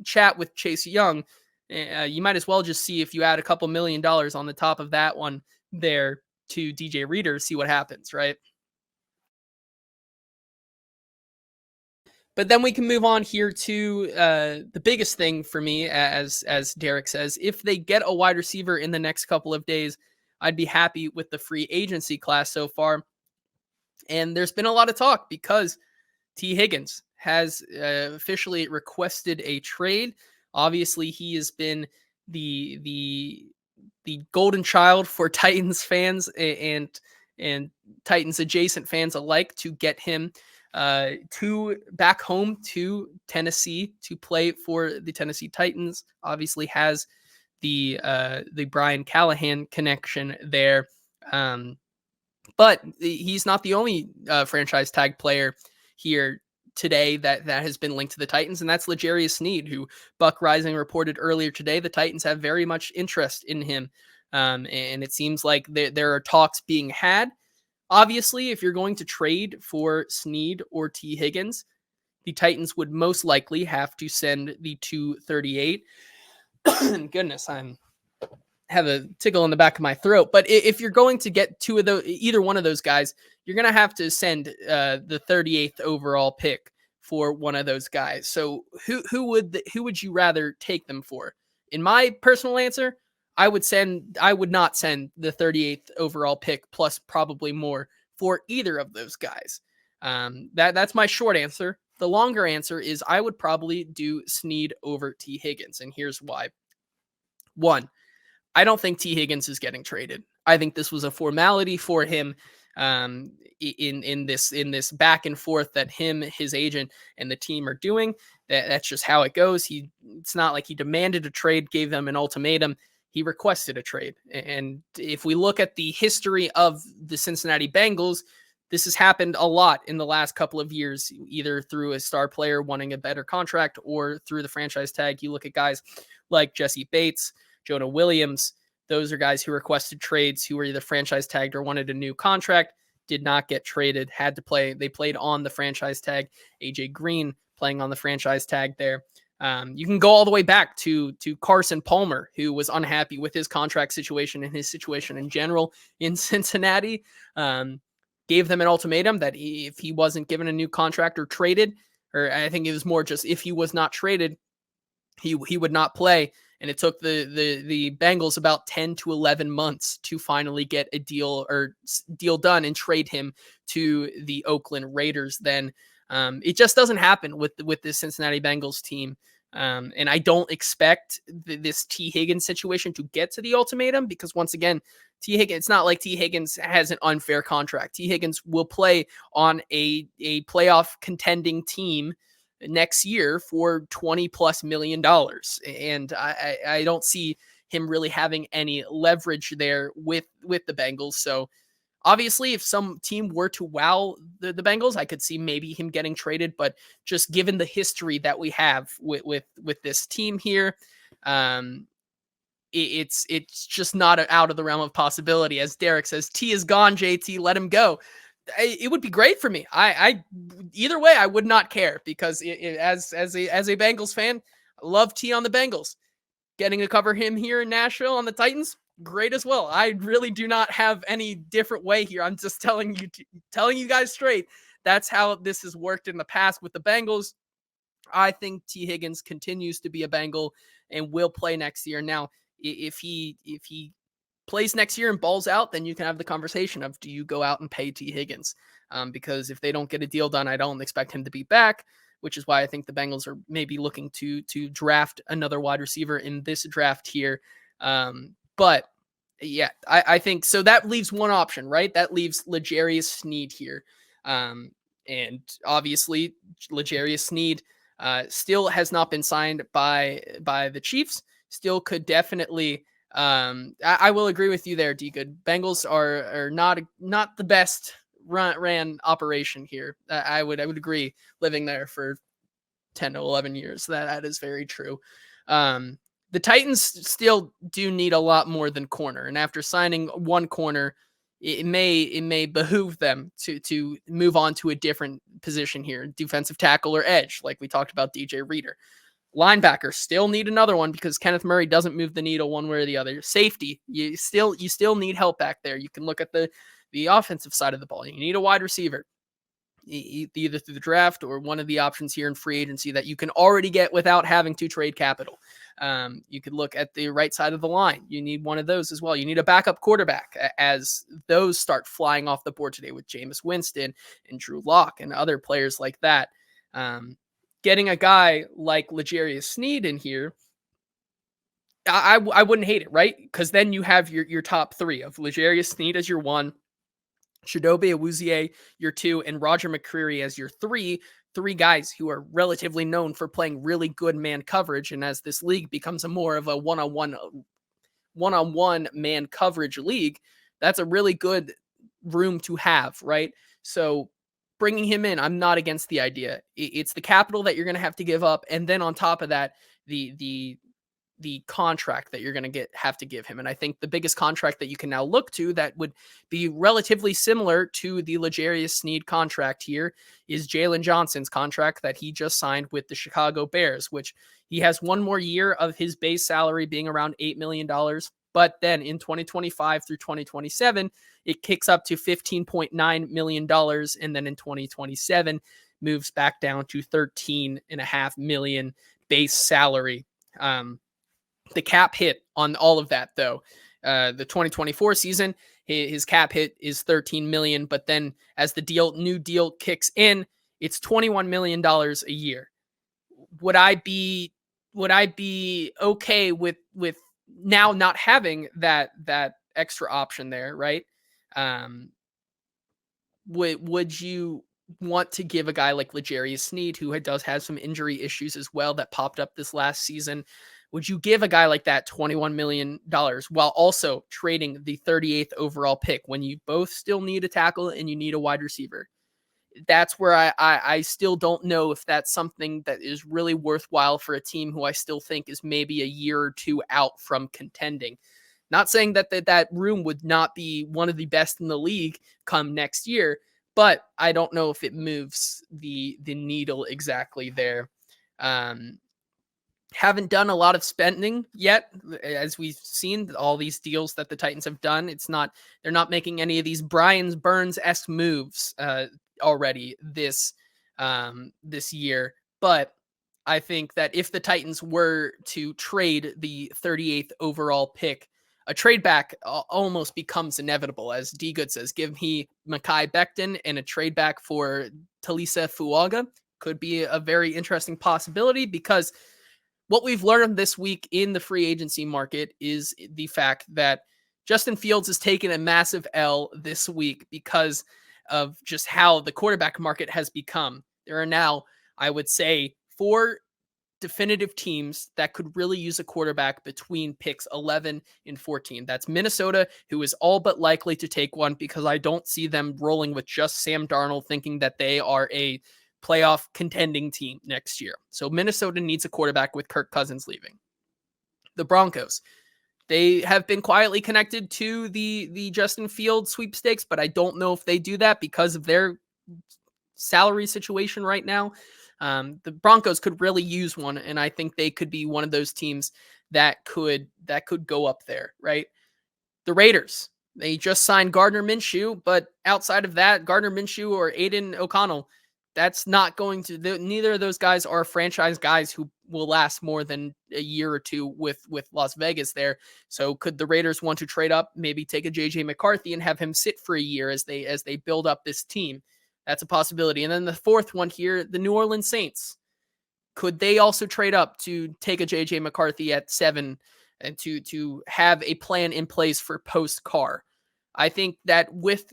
Speaker 1: chat with Chase Young, you might as well just see if you add a couple $1 million on the top of that one there to DJ Reader, see what happens, right? But then we can move on here to the biggest thing for me, as Derek says, if they get a wide receiver in the next couple of days, I'd be happy with the free agency class so far. And there's been a lot of talk because T. Higgins has officially requested a trade. Obviously, he has been the golden child for Titans fans and Titans adjacent fans alike to get him back home to Tennessee to play for the Tennessee Titans. Obviously has the Brian Callahan connection there. But he's not the only franchise tag player here today that has been linked to the Titans, and that's Ljarius Sneed, who Buck Rising reported earlier today. The Titans have very much interest in him, and it seems like there are talks being had. Obviously, if you're going to trade for Sneed or T. Higgins, the Titans would most likely have to send the 238. Goodness, have a tickle in the back of my throat. But if you're going to get either one of those guys, you're going to have to send the 38th overall pick for one of those guys. So who would you rather take them for? In my personal answer, I would not send the 38th overall pick plus probably more for either of those guys. That's my short answer. The longer answer is I would probably do Sneed over T. Higgins, and here's why. One, I don't think T. Higgins is getting traded. I think this was a formality for him in this back and forth that him, his agent, and the team are doing. That's just how it goes. It's not like he demanded a trade, gave them an ultimatum. He requested a trade. And if we look at the history of the Cincinnati Bengals, this has happened a lot in the last couple of years, either through a star player wanting a better contract or through the franchise tag. You look at guys like Jesse Bates, Jonah Williams. Those are guys who requested trades, who were either franchise tagged or wanted a new contract, did not get traded, had to play. They played on the franchise tag. AJ Green playing on the franchise tag there. You can go all the way back to Carson Palmer, who was unhappy with his contract situation and his situation in general in Cincinnati. Gave them an ultimatum that if he wasn't given a new contract or traded, or I think it was more just if he was not traded, he would not play. And it took the Bengals about 10 to 11 months to finally get a deal done and trade him to the Oakland Raiders. Then it just doesn't happen with this Cincinnati Bengals team. And I don't expect this T. Higgins situation to get to the ultimatum because once again, it's not like T. Higgins has an unfair contract. T. Higgins will play on a playoff contending team next year for $20+ million. And I don't see him really having any leverage there with the Bengals. So obviously, if some team were to wow the Bengals, I could see maybe him getting traded. But just given the history that we have with this team here, it's just not out of the realm of possibility. As Derek says, T is gone, JT, let him go. It would be great for me. I either way, I would not care because as a Bengals fan, I love T on the Bengals. Getting to cover him here in Nashville on the Titans, great as well. I really do not have any different way here. I'm just telling you guys straight. That's how this has worked in the past with the Bengals. I think T. Higgins continues to be a Bengal and will play next year. Now, if he plays next year and balls out, then you can have the conversation of, do you go out and pay T. Higgins? Because if they don't get a deal done, I don't expect him to be back, which is why I think the Bengals are maybe looking to draft another wide receiver in this draft here. But yeah, I think so. That leaves one option, right? That leaves Ljarius Sneed here. And obviously Ljarius Sneed still has not been signed by the Chiefs. Still could definitely I will agree with you there, D-Good. Bengals are not the best ran operation here. I would agree, living there for 10 to 11 years. That is very true. The Titans still do need a lot more than corner. And after signing one corner, it may behoove them to move on to a different position here, defensive tackle or edge, like we talked about DJ Reader. Linebacker, still need another one because Kenneth Murray doesn't move the needle one way or the other. Safety, you still need help back there. You can look at the offensive side of the ball. You need a wide receiver, either through the draft or one of the options here in free agency that you can already get without having to trade capital. You could look at the right side of the line. You need one of those as well. You need a backup quarterback as those start flying off the board today with Jameis Winston and Drew Lock and other players like that. Getting a guy like Ljarius Sneed in here, I wouldn't hate it, right? Because then you have your top three of Ljarius Sneed as your one, Chidobe Awuzie your two, and Roger McCreary as your three guys who are relatively known for playing really good man coverage. And as this league becomes a more of a one-on-one man coverage league, that's a really good room to have, right? So bringing him in, I'm not against the idea. It's the capital that you're going to have to give up. And then on top of that, the contract that you're going to have to give him. And I think the biggest contract that you can now look to that would be relatively similar to the Ljarius Sneed contract here is Jalen Johnson's contract that he just signed with the Chicago Bears, which he has one more year of his base salary being around $8 million. But then in 2025 through 2027, it kicks up to $15.9 million. And then in 2027, moves back down to $13.5 million base salary. The cap hit on all of that, though, the 2024 season, his cap hit is $13 million. But then as the new deal kicks in, It's $21 million a year. Would I be okay with now not having that extra option there, right? Um, would you want to give a guy like Ljarius Sneed, who does have some injury issues as well that popped up this last season? Would you give a guy like that $21 million while also trading the 38th overall pick when you both still need a tackle and you need a wide receiver? That's where I still don't know if that's something that is really worthwhile for a team who I still think is maybe a year or two out from contending. Not saying that room would not be one of the best in the league come next year, but I don't know if it moves the needle exactly there. Um, haven't done a lot of spending yet, as we've seen all these deals that the Titans have done. They're not making any of these Brian Burns-esque moves already this year. But I think that if the Titans were to trade the 38th overall pick, a trade back almost becomes inevitable. As D Good says, give me Mekhi Becton and a trade back for Talisa Fuaga could be a very interesting possibility, because what we've learned this week in the free agency market is the fact that Justin Fields has taken a massive L this week because of just how the quarterback market has become. There are now, I would say, 4 definitive teams that could really use a quarterback between picks 11 and 14. That's Minnesota, who is all but likely to take one, because I don't see them rolling with just Sam Darnold thinking that they are a playoff contending team next year. So Minnesota needs a quarterback with Kirk Cousins leaving. The Broncos, they have been quietly connected to the Justin Fields sweepstakes, but I don't know if they do that because of their salary situation right now. The Broncos could really use one, and I think they could be one of those teams that could go up there, right? The Raiders, they just signed Gardner Minshew, but outside of that, Gardner Minshew or Aiden O'Connell, that's not going to. Neither of those guys are franchise guys who will last more than a year or two with Las Vegas there. So could the Raiders want to trade up, maybe take a JJ McCarthy and have him sit for a year as they build up this team? That's a possibility. And then the fourth one here, the New Orleans Saints. Could they also trade up to take a JJ McCarthy at 7 and to have a plan in place for post Carr? I think that with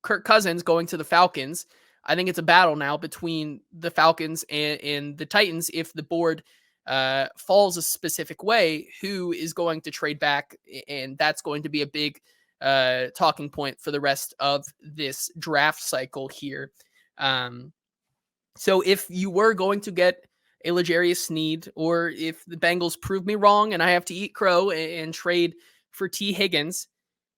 Speaker 1: Kirk Cousins going to the Falcons, I think it's a battle now between the Falcons and the Titans. If the board falls a specific way, who is going to trade back? And that's going to be a big talking point for the rest of this draft cycle here. So if you were going to get a Ljarius Sneed, or if the Bengals prove me wrong and I have to eat crow and trade for T. Higgins,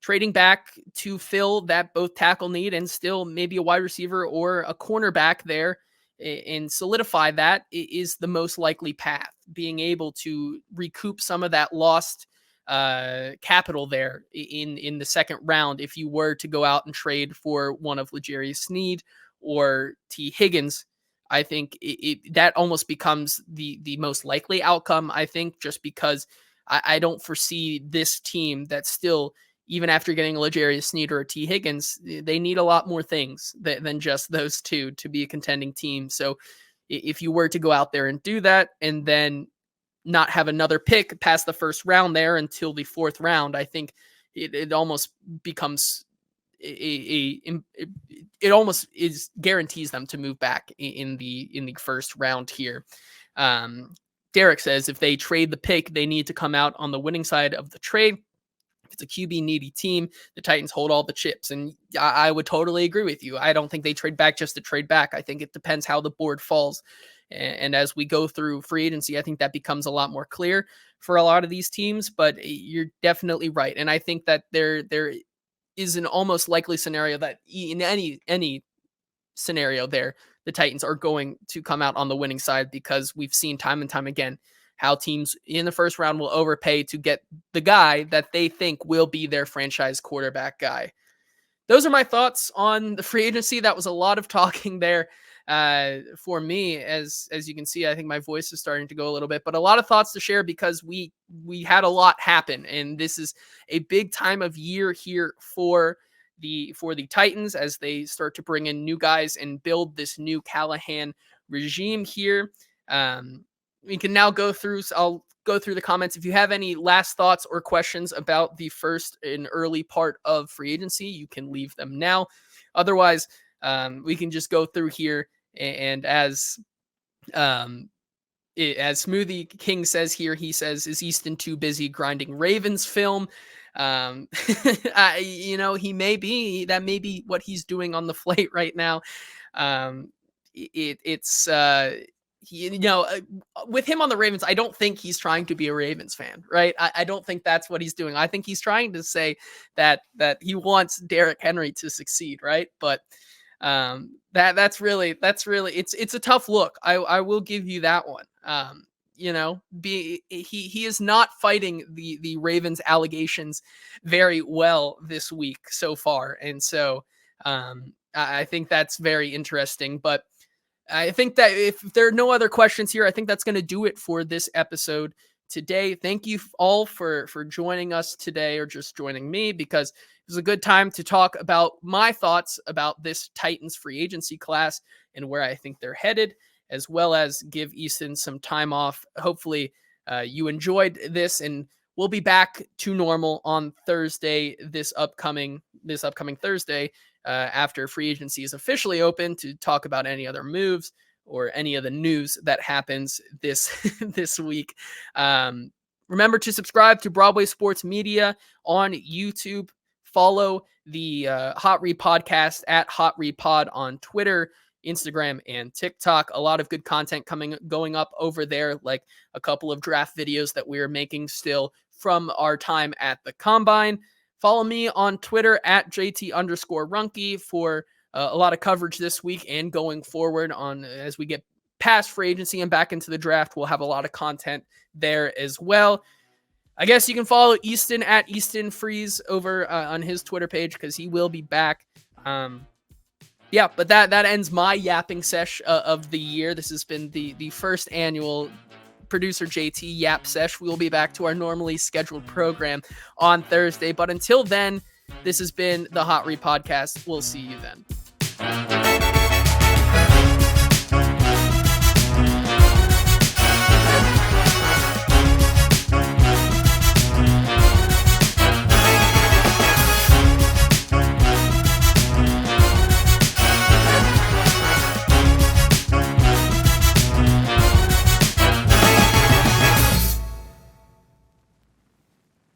Speaker 1: trading back to fill that both tackle need and still maybe a wide receiver or a cornerback there and solidify that is the most likely path. Being able to recoup some of that lost capital there in the second round, if you were to go out and trade for one of Ljarius Sneed or T. Higgins, I think that almost becomes the most likely outcome, I think, just because I don't foresee this team that still, even after getting a Ljarius Sneed or a T. Higgins, they need a lot more things than just those two to be a contending team. So if you were to go out there and do that and then not have another pick past the first round there until the fourth round, I think it almost becomes it almost is guarantees them to move back in the first round here. Derek says if they trade the pick, they need to come out on the winning side of the trade. If it's a QB needy team, the Titans hold all the chips. And I would totally agree with you. I don't think they trade back just to trade back. I think it depends how the board falls. And as we go through free agency, I think that becomes a lot more clear for a lot of these teams, but you're definitely right. And I think that there is an almost likely scenario that in any scenario there, the Titans are going to come out on the winning side, because we've seen time and time again how teams in the first round will overpay to get the guy that they think will be their franchise quarterback guy. Those are my thoughts on the free agency. That was a lot of talking there for me. As you can see, I think my voice is starting to go a little bit, but a lot of thoughts to share because we had a lot happen, and this is a big time of year here for for the Titans as they start to bring in new guys and build this new Callahan regime here. We can now go through. I'll go through the comments. If you have any last thoughts or questions about the first and early part of free agency, you can leave them now. Otherwise, we can just go through here. And as Smoothie King says here, he says, is Easton too busy grinding Ravens film? He may be. That may be what he's doing on the flight right now. With him on the Ravens, I don't think he's trying to be a Ravens fan, right? I don't think that's what he's doing. I think he's trying to say that he wants Derrick Henry to succeed, right? But that's really it's a tough look. I will give you that one. He is not fighting the Ravens allegations very well this week so far, and so I think that's very interesting. But I think that if there are no other questions here, I think that's going to do it for this episode today. Thank you all for joining us today, or just joining me, because it was a good time to talk about my thoughts about this Titans free agency class and where I think they're headed, as well as give Easton some time off. Hopefully you enjoyed this, and we'll be back to normal on Thursday, this upcoming Thursday, after free agency is officially open, to talk about any other moves or any of the news that happens this week. Remember to subscribe to Broadway Sports Media on YouTube. Follow the Hot Read Podcast at Hot Read Pod on Twitter, Instagram, and TikTok. A lot of good content going up over there, like a couple of draft videos that we are making still from our time at the Combine. Follow me on Twitter at JT_Runke for a lot of coverage this week and going forward as we get past free agency and back into the draft. We'll have a lot of content there as well. I guess you can follow Easton at Easton Freeze over on his Twitter page, because he will be back. But that ends my yapping sesh of the year. This has been the first annual Producer JT Yap Sesh. We will be back to our normally scheduled program on Thursday. But until then, this has been the Hot Read Podcast. We'll see you then.